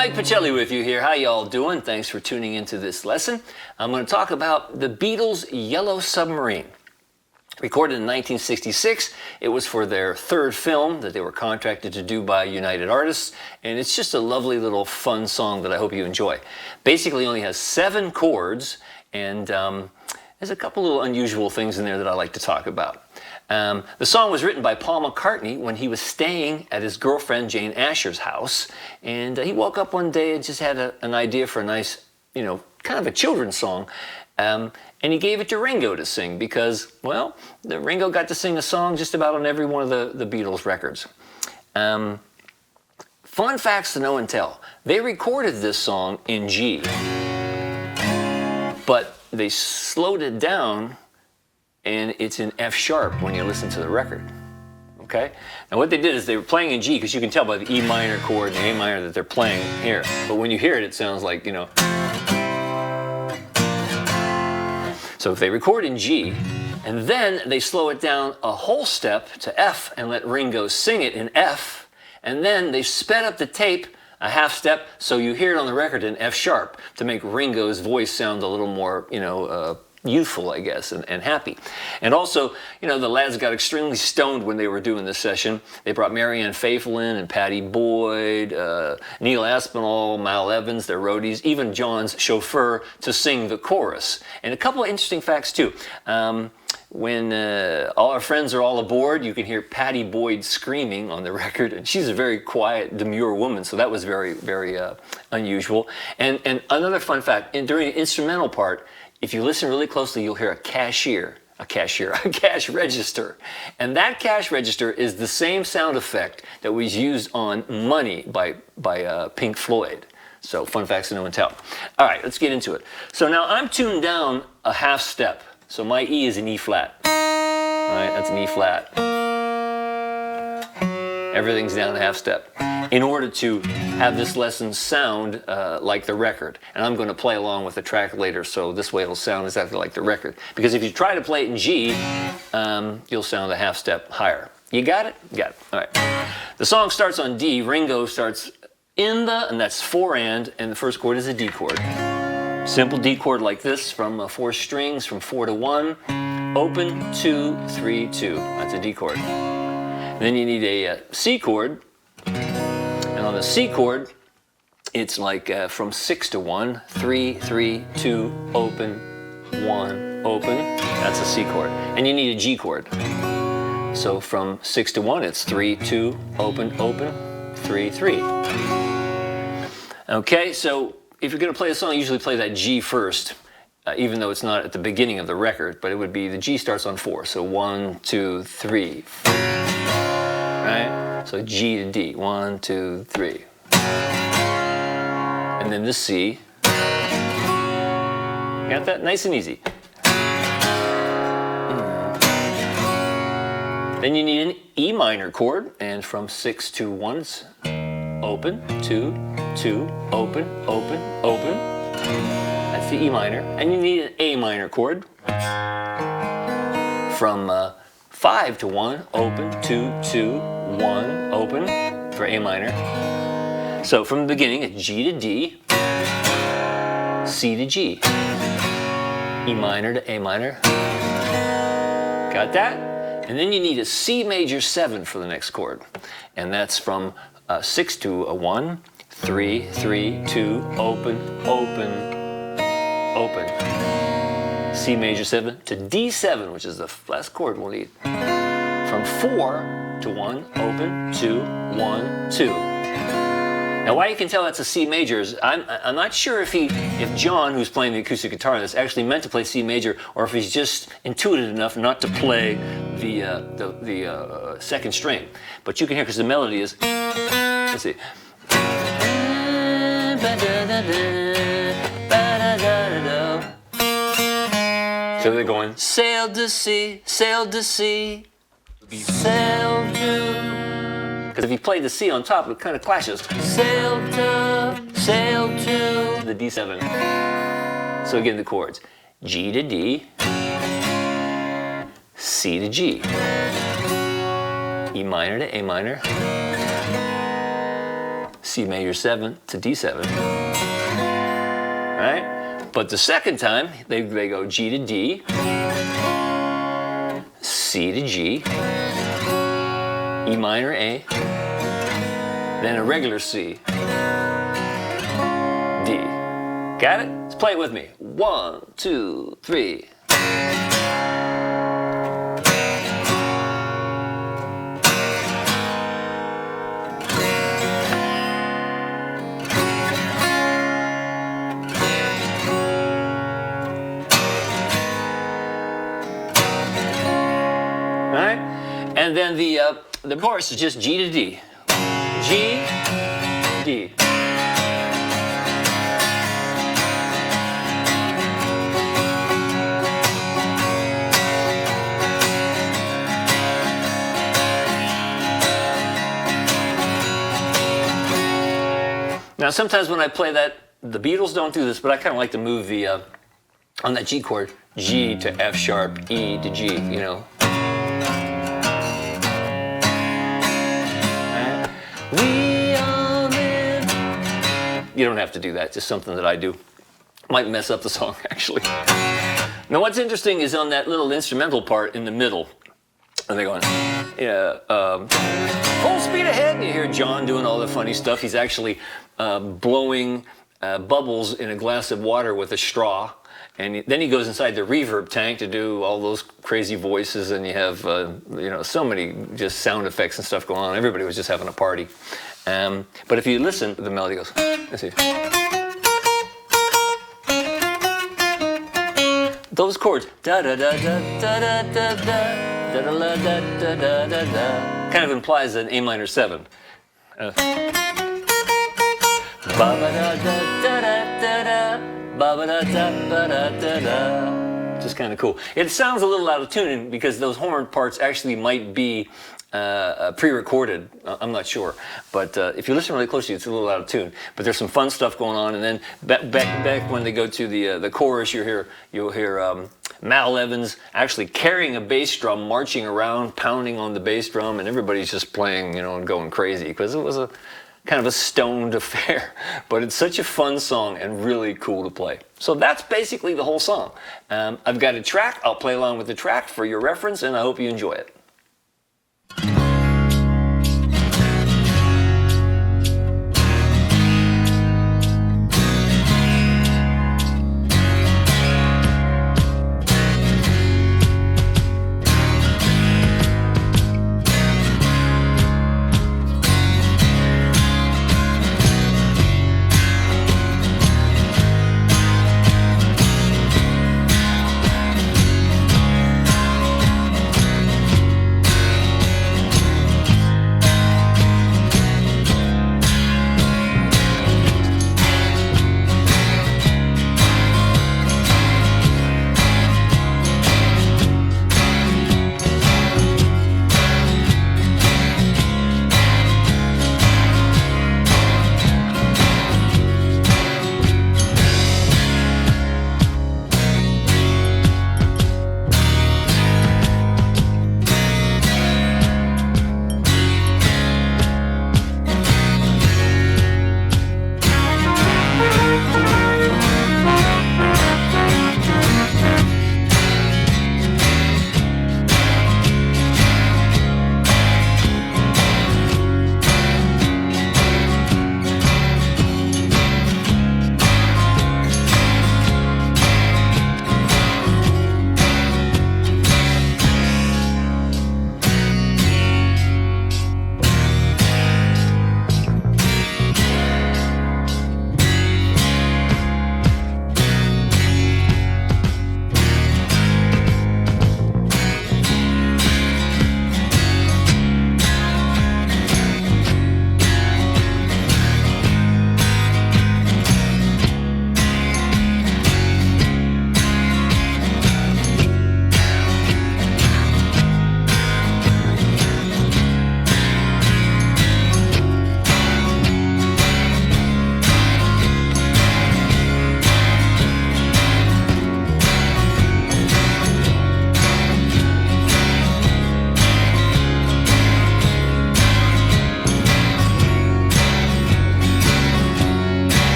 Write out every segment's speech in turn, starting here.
Mike Pachelli with you here. How y'all doing? Thanks for tuning into this lesson. I'm going to talk about the Beatles' Yellow Submarine. Recorded in 1966, it was for their third film that they were contracted to do by United Artists, and it's just a lovely little fun song that I hope you enjoy. Basically only has 7 chords, and there's a couple little unusual things in there that I like to talk about. The song was written by Paul McCartney when he was staying at his girlfriend Jane Asher's house, and he woke up one day and just had an idea for a nice, kind of a children's song, and he gave it to Ringo to sing because, well, Ringo got to sing a song just about on every one of the Beatles records. Fun facts to know and tell. They recorded this song in G, but they slowed it down and it's in F sharp when you listen to the record. Okay? Now what they did is they were playing in G, because you can tell by the E minor chord and the A minor that they're playing here. But when you hear it, it sounds like, So if they record in G, and then they slow it down a whole step to F and let Ringo sing it in F, and then they sped up the tape a half step so you hear it on the record in F sharp to make Ringo's voice sound a little more, youthful, I guess, and happy. And also, the lads got extremely stoned when they were doing this session. They brought Marianne Faithfull in and Pattie Boyd, Neil Aspinall, Mal Evans, their roadies, even John's chauffeur to sing the chorus. And a couple of interesting facts too. When all our friends are all aboard, you can hear Pattie Boyd screaming on the record, and she's a very quiet, demure woman, so that was very, very unusual. And another fun fact, during the instrumental part, if you listen really closely, you'll hear a cash register. And that cash register is the same sound effect that was used on Money by Pink Floyd. So fun facts to know and tell. All right, let's get into it. So now I'm tuned down a half step. So my E is an E flat. All right, that's an E flat. Everything's down a half step in order to have this lesson sound like the record. And I'm going to play along with the track later, so this way it'll sound exactly like the record. Because if you try to play it in G, you'll sound a half step higher. You got it? You got it. All right. The song starts on D. Ringo starts in the, and that's 4 and the first chord is a D chord. Simple D chord like this from 4 strings, from 4 to 1. Open, 2, 3, 2. That's a D chord. Then you need a C chord, and on the C chord, it's like from 6 to 1, 3, 3, 2, open, 1, open. That's a C chord. And you need a G chord. So from 6 to 1, it's 3, 2, open, open, 3, 3. Okay, so if you're going to play a song, usually play that G first, even though it's not at the beginning of the record, but it would be, the G starts on 4, so 1, 2, 3, 4. Right? So G to D, 1, 2, 3. And then the C. Got that? Nice and easy. Then you need an E minor chord, and from 6 to 1, it's open, 2, 2, open, open, open. That's the E minor. And you need an A minor chord. From 5 to 1, open, 2, 2, 1, open, for A minor. So from the beginning, it's G to D, C to G, E minor to A minor. Got that? And then you need a C major 7 for the next chord. And that's from 6 to a 1, 3, 3, 2, open, open, open. C major 7 to D7, which is the last chord we'll need. From 4 to 1, open, 2, 1, 2. Now why you can tell that's a C major is I'm not sure if John, who's playing the acoustic guitar on this, actually meant to play C major, or if he's just intuitive enough not to play the second string. But you can hear, because the melody is, let's see. So they're going, sail to sea, sail to sea, sail to. Because if you play the C on top, it kind of clashes. Sail to the D7. So again, the chords. G to D, C to G, E minor to A minor, C major 7 to D7. Right? But the second time, they go G to D, C to G, E minor A, then a regular C, D. Got it? Let's play it with me. 1, 2, 3. And then the chorus is just G to D. G, D. Now sometimes when I play that, the Beatles don't do this, but I kind of like to move the, on that G chord, G to F sharp, E to G, you know. We all live. You don't have to do that, just something that I do. Might mess up the song, actually. Now what's interesting is on that little instrumental part in the middle, and they're going, full speed ahead, and you hear John doing all the funny stuff. He's actually blowing bubbles in a glass of water with a straw. And then he goes inside the reverb tank to do all those crazy voices, and you have, so many just sound effects and stuff going on. Everybody was just having a party. But if you listen, the melody goes, let's see. Those chords, da da da da da da da da da da da da da da da, kind of implies an A minor 7. Ba ba da da da da da. Just kind of cool. It sounds a little out of tune because those horn parts actually might be pre-recorded. I'm not sure, but if you listen really closely, it's a little out of tune. But there's some fun stuff going on, and then back when they go to the chorus, you'll hear Mal Evans actually carrying a bass drum, marching around, pounding on the bass drum, and everybody's just playing, and going crazy because it was a kind of a stoned affair, but it's such a fun song and really cool to play. So that's basically the whole song. I've got a track. I'll play along with the track for your reference, and I hope you enjoy it.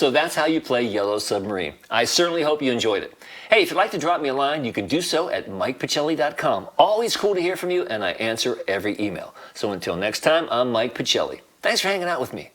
So that's how you play Yellow Submarine. I certainly hope you enjoyed it. Hey, if you'd like to drop me a line, you can do so at MikePachelli.com. Always cool to hear from you, and I answer every email. So until next time, I'm Mike Pachelli. Thanks for hanging out with me.